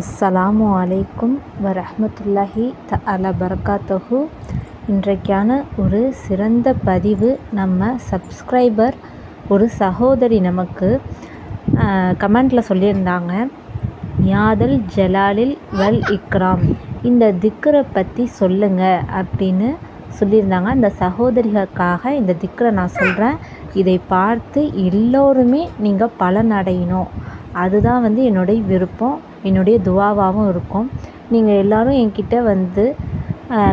அஸ்ஸலாமு அலைக்கும் வரஹ்மத்துல்லாஹி தஆலா பரகாத்துஹு. இன்றைக்கான ஒரு சிறந்த பதிவு. நம்ம சப்ஸ்கிரைபர் ஒரு சகோதரி நமக்கு கமெண்டில் சொல்லியிருந்தாங்க, யாதல் ஜலாலில் வல் இக்ராம், இந்த திக்ரை பற்றி சொல்லுங்கள் அப்படின்னு சொல்லியிருந்தாங்க. அந்த சகோதரிகளுக்காக இந்த திக்ரை நான் சொல்கிறேன். இதை பார்த்து எல்லோருமே நீங்கள் பலனடையணும். அதுதான் என்னுடைய விருப்பம், என்னுடைய துவாவாகவும் இருக்கும். நீங்கள் எல்லோரும் என்கிட்ட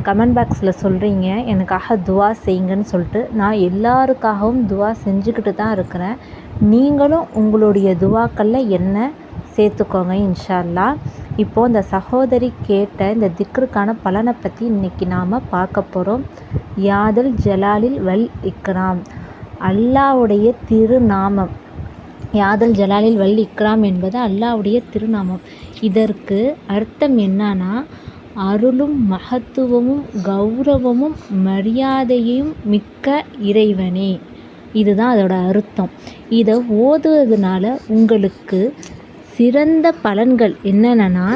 கமெண்ட் பாக்ஸில் சொல்கிறீங்க எனக்காக துவா செய்யுங்கன்னு சொல்லிட்டு. நான் எல்லாருக்காகவும் துவா செஞ்சுக்கிட்டு தான் இருக்கிறேன். நீங்களும் உங்களுடைய துவாக்களில் என்ன சேர்த்துக்கோங்க இன்ஷா அல்லாஹ். இப்போது இந்த சகோதரி கேட்ட இந்த திக்ருக்கான பலனை பற்றி இன்றைக்கி நாம் பார்க்க போகிறோம். யாதல் ஜலாலில் வல் இக்ராம், அல்லாஹ்வுடைய திருநாமம். யாதல் ஜலாலில் வல் இக்ராம் என்பது அல்லாஹ்வுடைய திருநாமம். இதற்கு அர்த்தம் என்னன்னா, அருளும் மகத்துவமும் கௌரவமும் மரியாதையும் மிக்க இறைவனே. இதுதான் அதோட அர்த்தம். இதை ஓதுவதனால உங்களுக்கு சிறந்த பலன்கள் என்னென்னா,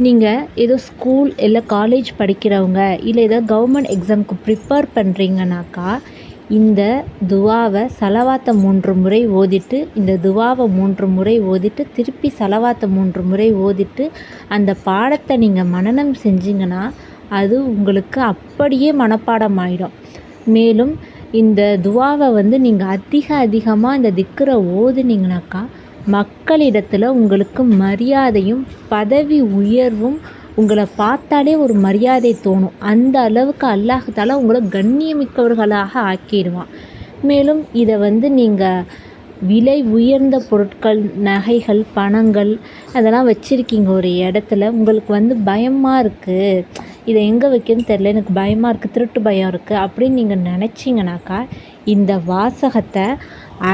நீங்கள் ஏதோ ஸ்கூல் இல்லை காலேஜ் படிக்கிறவங்க, இல்லை ஏதோ கவர்மெண்ட் எக்ஸாமுக்கு ப்ரிப்பேர் பண்ணுறீங்கனாக்கா, இந்த துவாவை சலவாத்தை 3 முறை ஓதிட்டு, இந்த துவாவை 3 முறை ஓதிட்டு, திருப்பி சலவாத்தை 3 முறை ஓதிட்டு, அந்த பாடத்தை நீங்கள் மனனம் செஞ்சிங்கன்னா அது உங்களுக்கு அப்படியே மனப்பாடம் ஆகிடும். மேலும் இந்த துவாவை நீங்கள் அதிகமாக இந்த திக்ரை ஓதுனீங்கனாக்கா, மக்களிடத்தில் உங்களுக்கு மரியாதையும் பதவி உயர்வும், உங்களை பார்த்தாலே ஒரு மரியாதை தோணும். அந்த அளவுக்கு அல்லாஹ் தஆலா உங்களை கண்ணியமிக்கவர்களாக ஆக்கிடுவான். மேலும் இதை நீங்கள் விலை உயர்ந்த பொருட்கள், நகைகள், பணங்கள் அதெல்லாம் வச்சுருக்கீங்க ஒரு இடத்துல, உங்களுக்கு பயமாக இருக்குது, இதை எங்கே வைக்கணும்னு தெரில, எனக்கு பயமாக இருக்குது, திருட்டு பயம் இருக்குது அப்படின்னு நீங்கள் நினச்சிங்கனாக்கா, இந்த வாசகத்தை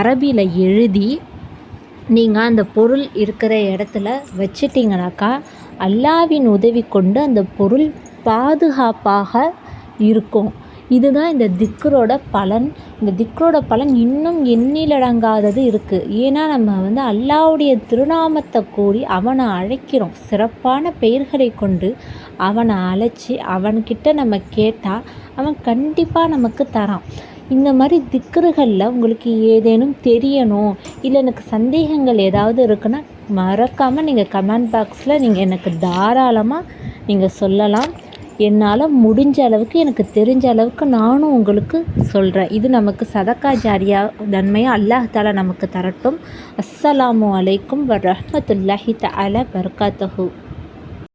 அரபியில் எழுதி நீங்கள் அந்த பொருள் இருக்கிற இடத்துல வச்சிட்டிங்கனாக்கா, அல்லாஹ்வின் உதவி கொண்டு அந்த பொருள் பாதுகாப்பாக இருக்கும். இதுதான் இந்த திக்ரோட பலன். இந்த திக்ரோட பலன் இன்னும் எண்ணிலடங்காதது இருக்குது. ஏன்னா நம்ம அல்லாஹ்வுடைய திருநாமத்தை கூறி அவனை அழைக்கிறோம். சிறப்பான பெயர்களை கொண்டு அவனை அழைச்சி அவன்கிட்ட நம்ம கேட்டால் அவன் கண்டிப்பாக நமக்கு தரான். இந்த மாதிரி திக்ருகளில் உங்களுக்கு ஏதேனும் தெரியணும், இல்லை எனக்கு சந்தேகங்கள் ஏதாவது இருக்குன்னா மறக்காமல் நீங்கள் கமெண்ட் பாக்ஸில் நீங்கள் எனக்கு தாராளமாக நீங்கள் சொல்லலாம். என்னால் முடிஞ்ச அளவுக்கு, எனக்கு தெரிஞ்ச அளவுக்கு நானும் உங்களுக்கு சொல்கிறேன். இது நமக்கு சதக்கா ஜாரியா நன்மையை அல்லாஹ் தஆலா நமக்கு தரட்டும். அஸ்ஸலாமு அலைக்கும் வரஹ்மத்துல்லாஹி தஆலா பரகாத்துஹு.